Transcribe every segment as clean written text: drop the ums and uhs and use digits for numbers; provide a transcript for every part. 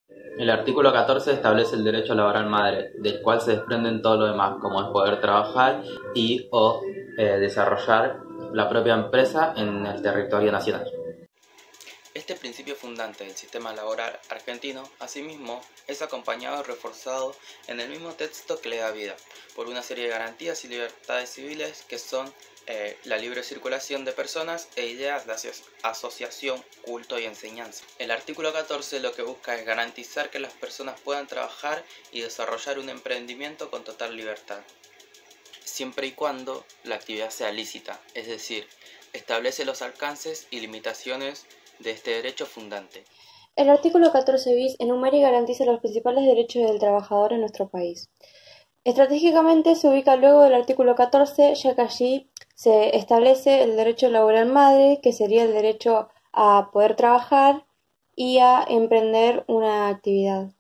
El artículo 14 establece el derecho laboral madre, del cual se desprenden todo lo demás, como es poder trabajar y o desarrollar la propia empresa en el territorio nacional. Este principio fundante del sistema laboral argentino, asimismo, es acompañado y reforzado en el mismo texto que le da vida, por una serie de garantías y libertades civiles que son la libre circulación de personas e ideas de asociación, culto y enseñanza. El artículo 14 lo que busca es garantizar que las personas puedan trabajar y desarrollar un emprendimiento con total libertad, siempre y cuando la actividad sea lícita, es decir, establece los alcances y limitaciones de este derecho fundante. El artículo 14 bis enumera y garantiza los principales derechos del trabajador en nuestro país. Estratégicamente se ubica luego del artículo 14, ya que allí se establece el derecho laboral madre, que sería el derecho a poder trabajar y a emprender una actividad.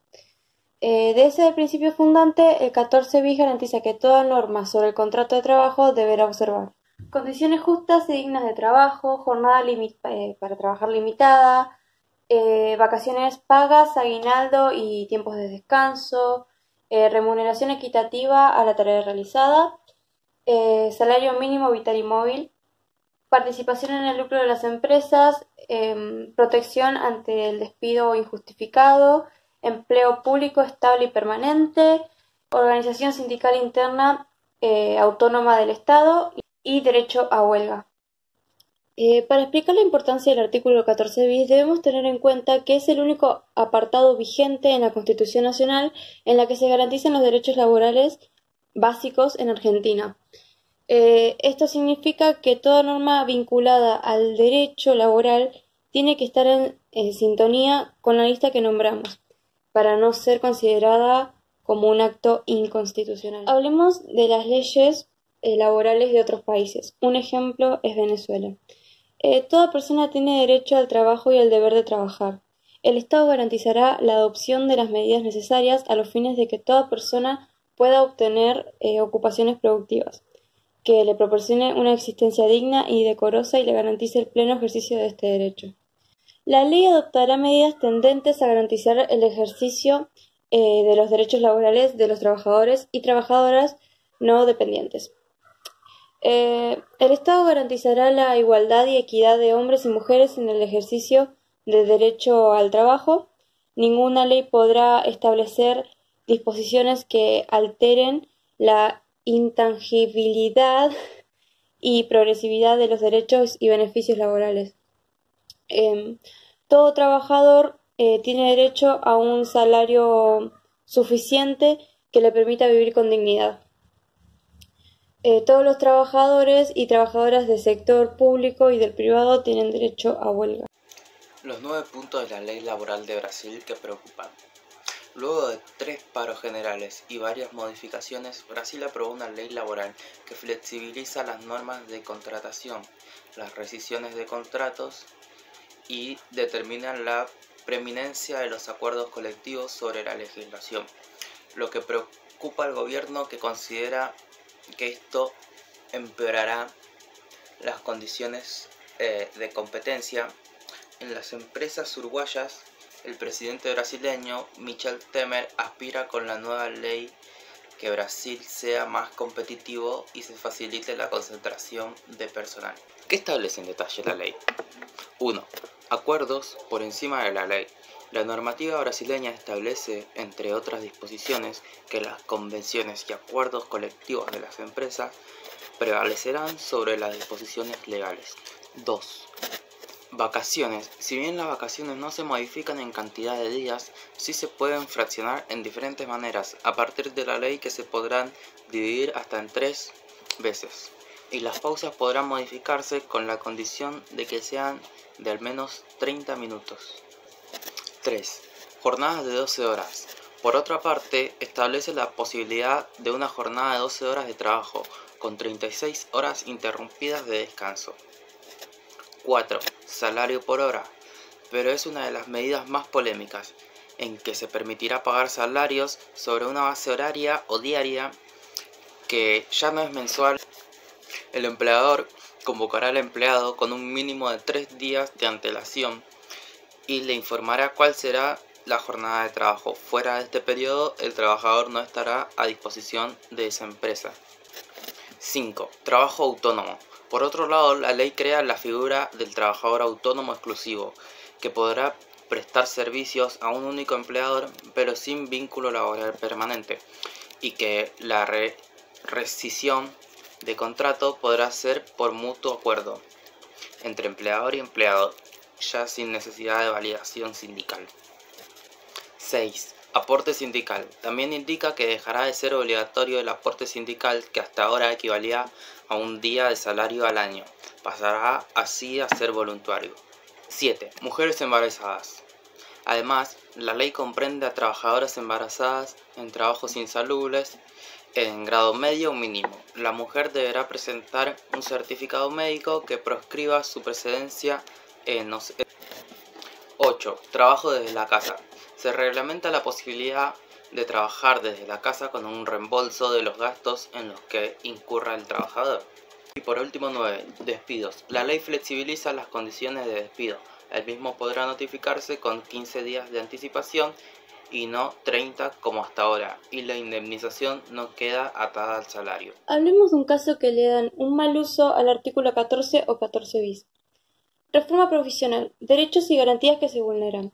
De ese principio fundante, el 14 bis garantiza que toda norma sobre el contrato de trabajo deberá observar condiciones justas y dignas de trabajo, jornada para trabajar limitada, vacaciones pagas, aguinaldo y tiempos de descanso, remuneración equitativa a la tarea realizada, salario mínimo vital y móvil, participación en el lucro de las empresas, protección ante el despido injustificado, empleo público estable y permanente, organización sindical interna autónoma del Estado y derecho a huelga. Para explicar la importancia del artículo 14 bis debemos tener en cuenta que es el único apartado vigente en la Constitución Nacional en la que se garantizan los derechos laborales básicos en Argentina. Esto significa que toda norma vinculada al derecho laboral tiene que estar en sintonía con la lista que nombramos, para no ser considerada como un acto inconstitucional. Hablemos de las leyes laborales de otros países. Un ejemplo es Venezuela. Toda persona tiene derecho al trabajo y al deber de trabajar. El Estado garantizará la adopción de las medidas necesarias a los fines de que toda persona pueda obtener ocupaciones productivas, que le proporcione una existencia digna y decorosa y le garantice el pleno ejercicio de este derecho. La ley adoptará medidas tendentes a garantizar el ejercicio de los derechos laborales de los trabajadores y trabajadoras no dependientes. El Estado garantizará la igualdad y equidad de hombres y mujeres en el ejercicio del derecho al trabajo. Ninguna ley podrá establecer disposiciones que alteren la intangibilidad y progresividad de los derechos y beneficios laborales. Todo trabajador tiene derecho a un salario suficiente que le permita vivir con dignidad. Todos los trabajadores y trabajadoras del sector público y del privado tienen derecho a huelga. Los 9 puntos de la ley laboral de Brasil que preocupan. Luego de 3 paros generales y varias modificaciones, Brasil aprobó una ley laboral que flexibiliza las normas de contratación, las rescisiones de contratos y determina la preeminencia de los acuerdos colectivos sobre la legislación, lo que preocupa al gobierno, que considera que esto empeorará las condiciones de competencia en las empresas uruguayas. El presidente brasileño Michel Temer aspira con la nueva ley que Brasil sea más competitivo y se facilite la concentración de personal. ¿Qué establece en detalle la ley? 1. Acuerdos por encima de la ley. La normativa brasileña establece, entre otras disposiciones, que las convenciones y acuerdos colectivos de las empresas prevalecerán sobre las disposiciones legales. 2. Vacaciones. Si bien las vacaciones no se modifican en cantidad de días, sí se pueden fraccionar en diferentes maneras a partir de la ley, que se podrán dividir hasta en 3 veces. Y las pausas podrán modificarse con la condición de que sean de al menos 30 minutos. 3. Jornadas de 12 horas. Por otra parte, establece la posibilidad de una jornada de 12 horas de trabajo, con 36 horas interrumpidas de descanso. 4. Salario por hora. Pero es una de las medidas más polémicas, en que se permitirá pagar salarios sobre una base horaria o diaria, que ya no es mensual. El empleador convocará al empleado con un mínimo de 3 días de antelación y le informará cuál será la jornada de trabajo. Fuera de este periodo, el trabajador no estará a disposición de esa empresa. 5. Trabajo autónomo. Por otro lado, la ley crea la figura del trabajador autónomo exclusivo, que podrá prestar servicios a un único empleador, pero sin vínculo laboral permanente, y que la rescisión de contrato podrá ser por mutuo acuerdo entre empleador y empleado, ya sin necesidad de validación sindical. 6. Aporte sindical. También indica que dejará de ser obligatorio el aporte sindical, que hasta ahora equivalía a un día de salario al año. Pasará así a ser voluntario. 7. Mujeres embarazadas. Además, la ley comprende a trabajadoras embarazadas en trabajos insalubres en grado medio o mínimo. La mujer deberá presentar un certificado médico que proscriba su precedencia en 8. Trabajo desde la casa. Se reglamenta la posibilidad de trabajar desde la casa con un reembolso de los gastos en los que incurra el trabajador. Y por último 9. Despidos. La ley flexibiliza las condiciones de despido. El mismo podrá notificarse con 15 días de anticipación y no 30 como hasta ahora, y la indemnización no queda atada al salario. Hablemos de un caso que le dan un mal uso al artículo 14 o 14 bis. Reforma provisional. Derechos y garantías que se vulneran.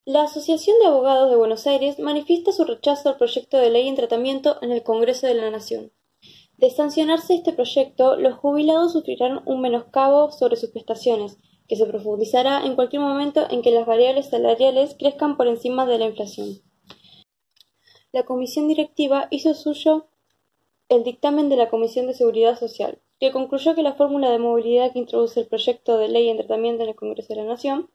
La Asociación de Abogados de Buenos Aires manifiesta su rechazo al proyecto de ley en tratamiento en el Congreso de la Nación. De sancionarse este proyecto, los jubilados sufrirán un menoscabo sobre sus prestaciones, que se profundizará en cualquier momento en que las variables salariales crezcan por encima de la inflación. La comisión directiva hizo suyo el dictamen de la Comisión de Seguridad Social, que concluyó que la fórmula de movilidad que introduce el proyecto de ley en tratamiento en el Congreso de la Nación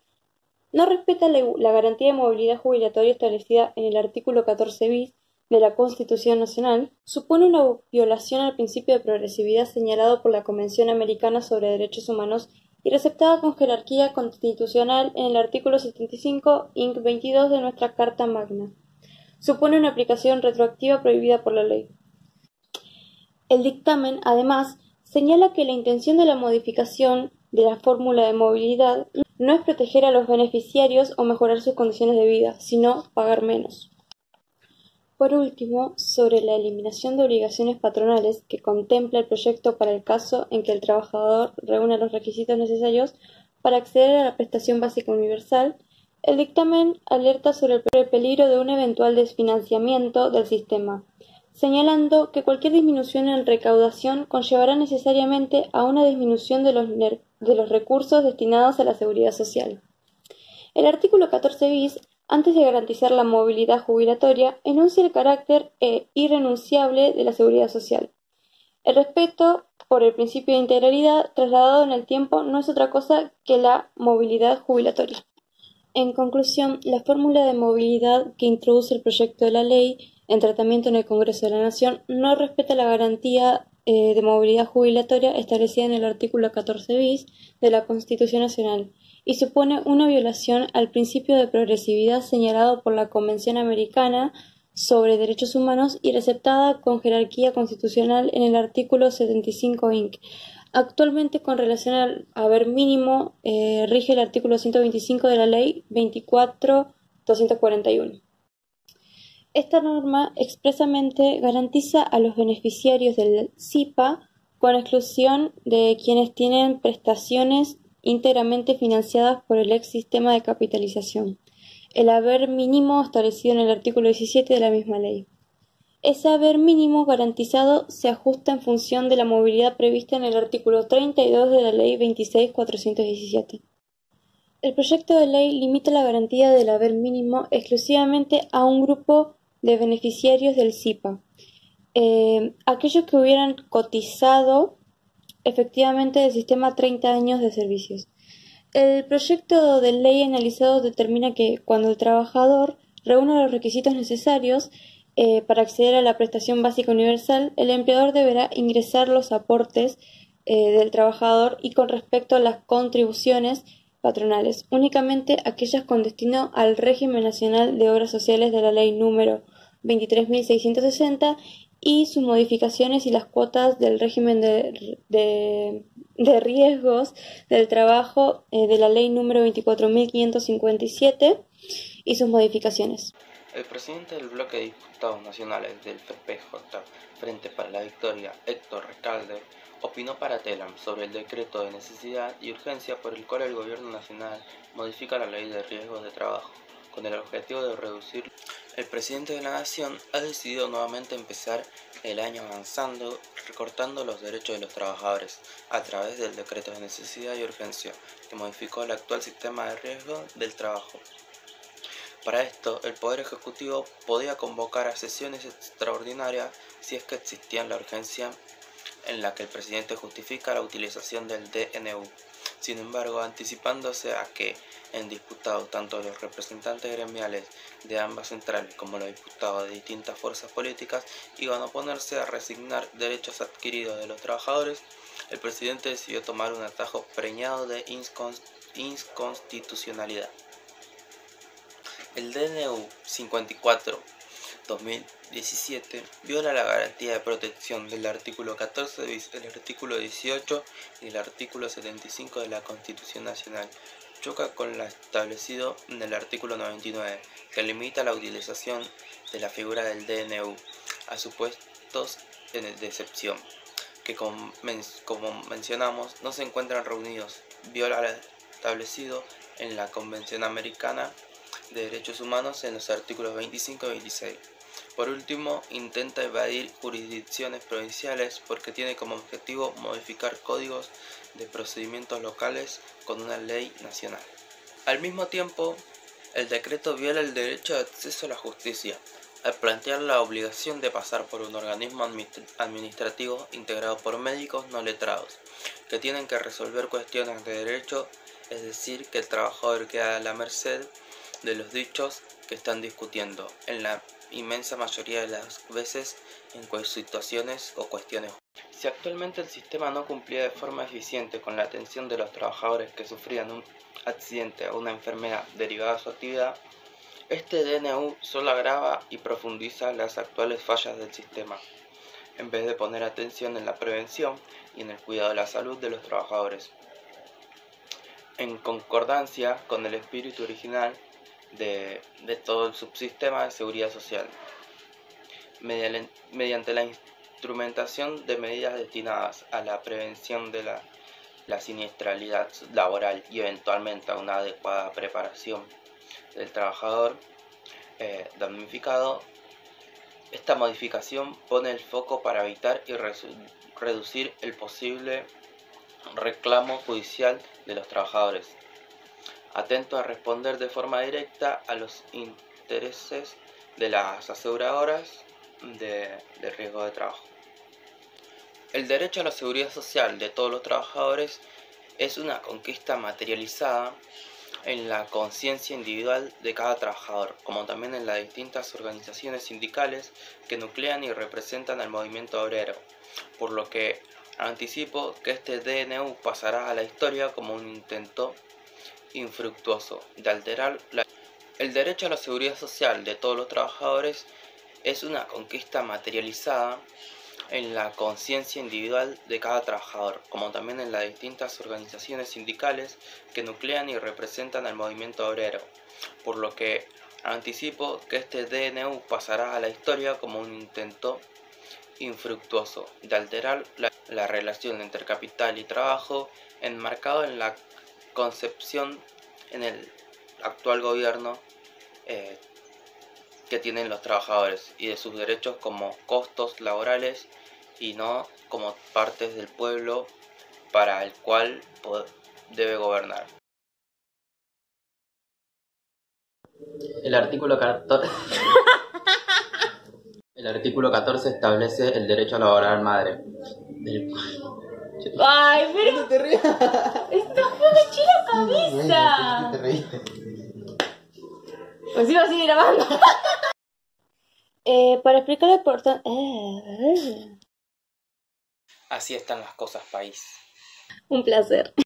no respeta la garantía de movilidad jubilatoria establecida en el artículo 14 bis de la Constitución Nacional, supone una violación al principio de progresividad señalado por la Convención Americana sobre Derechos Humanos y receptada con jerarquía constitucional en el artículo 75, Inc. 22 de nuestra Carta Magna. Supone una aplicación retroactiva prohibida por la ley. El dictamen, además, señala que la intención de la modificación de la fórmula de movilidad no es proteger a los beneficiarios o mejorar sus condiciones de vida, sino pagar menos. Por último, sobre la eliminación de obligaciones patronales que contempla el proyecto para el caso en que el trabajador reúna los requisitos necesarios para acceder a la prestación básica universal, el dictamen alerta sobre el peligro de un eventual desfinanciamiento del sistema, señalando que cualquier disminución en recaudación conllevará necesariamente a una disminución de los recursos destinados a la seguridad social. El artículo 14 bis, antes de garantizar la movilidad jubilatoria, enuncia el carácter irrenunciable de la seguridad social. El respeto por el principio de integralidad trasladado en el tiempo no es otra cosa que la movilidad jubilatoria. En conclusión, la fórmula de movilidad que introduce el proyecto de la ley en tratamiento en el Congreso de la Nación no respeta la garantía de movilidad jubilatoria establecida en el artículo 14 bis de la Constitución Nacional y supone una violación al principio de progresividad señalado por la Convención Americana sobre Derechos Humanos y receptada con jerarquía constitucional en el artículo 75 Inc. Actualmente, con relación al haber mínimo, rige el artículo 125 de la Ley 24.241. Esta norma expresamente garantiza a los beneficiarios del SIPA, con exclusión de quienes tienen prestaciones íntegramente financiadas por el ex sistema de capitalización, el haber mínimo establecido en el artículo 17 de la misma ley. Ese haber mínimo garantizado se ajusta en función de la movilidad prevista en el artículo 32 de la Ley 26.417. El proyecto de ley limita la garantía del haber mínimo exclusivamente a un grupo de beneficiarios del SIPA, aquellos que hubieran cotizado efectivamente del sistema 30 años de servicios. El proyecto de ley analizado determina que cuando el trabajador reúna los requisitos necesarios para acceder a la prestación básica universal, el empleador deberá ingresar los aportes del trabajador y con respecto a las contribuciones patronales, únicamente aquellas con destino al régimen nacional de obras sociales de la ley número 23.660 y sus modificaciones y las cuotas del régimen de riesgos del trabajo de la ley número 24.557 y sus modificaciones. El presidente del bloque de diputados nacionales del FPJ, Frente para la Victoria, Héctor Recalde, opinó para Telam sobre el decreto de necesidad y urgencia por el cual el gobierno nacional modifica la ley de riesgos de trabajo, con el objetivo de reducir. El presidente de la Nación ha decidido nuevamente empezar el año avanzando, recortando los derechos de los trabajadores a través del decreto de necesidad y urgencia, que modificó el actual sistema de riesgo del trabajo. Para esto, el Poder Ejecutivo podía convocar a sesiones extraordinarias si es que existía la urgencia en la que el presidente justifica la utilización del DNU. Sin embargo, anticipándose a que en diputados tanto los representantes gremiales de ambas centrales como los diputados de distintas fuerzas políticas iban a oponerse a resignar derechos adquiridos de los trabajadores, el presidente decidió tomar un atajo preñado de inconstitucionalidad. El DNU 54/2017 viola la garantía de protección del artículo 14 bis, el artículo 18 y el artículo 75 de la Constitución Nacional. Choca con lo establecido en el artículo 99, que limita la utilización de la figura del DNU a supuestos de excepción, que como mencionamos no se encuentran reunidos. Viola lo establecido en la Convención Americana de Derechos Humanos en los artículos 25 y 26. Por último, intenta evadir jurisdicciones provinciales porque tiene como objetivo modificar códigos de procedimientos locales con una ley nacional. Al mismo tiempo, el decreto viola el derecho de acceso a la justicia, al plantear la obligación de pasar por un organismo administrativo integrado por médicos no letrados, que tienen que resolver cuestiones de derecho, es decir, que el trabajador queda a la merced de los dichos que están discutiendo, en la inmensa mayoría de las veces en situaciones o cuestiones. Si actualmente el sistema no cumplía de forma eficiente con la atención de los trabajadores que sufrían un accidente o una enfermedad derivada de su actividad, este DNU solo agrava y profundiza las actuales fallas del sistema, en vez de poner atención en la prevención y en el cuidado de la salud de los trabajadores. En concordancia con el espíritu original de todo el subsistema de seguridad social, mediante la instrumentación de medidas destinadas a la prevención de la siniestralidad laboral y eventualmente a una adecuada preparación del trabajador damnificado. Esta modificación pone el foco para evitar y reducir el posible reclamo judicial de los trabajadores, atento a responder de forma directa a los intereses de las aseguradoras de riesgo de trabajo. El derecho a la seguridad social de todos los trabajadores es una conquista materializada en la conciencia individual de cada trabajador, como también en las distintas organizaciones sindicales que nuclean y representan al movimiento obrero, por lo que anticipo que este DNU pasará a la historia como un intento infructuoso de alterar El derecho a la seguridad social de todos los trabajadores es una conquista materializada en la conciencia individual de cada trabajador, como también en las distintas organizaciones sindicales que nuclean y representan al movimiento obrero, por lo que anticipo que este DNU pasará a la historia como un intento infructuoso de alterar la relación entre capital y trabajo, enmarcado en la concepción en el actual gobierno que tienen los trabajadores y de sus derechos como costos laborales y no como partes del pueblo para el cual debe gobernar. El artículo 14 establece el derecho laboral madre. Ay, pero No te rías. ¡Esto fue me echó la cabeza! Te reíste. Pues iba a seguir grabando. Para explicar la importancia... Así están las cosas, país. Un placer.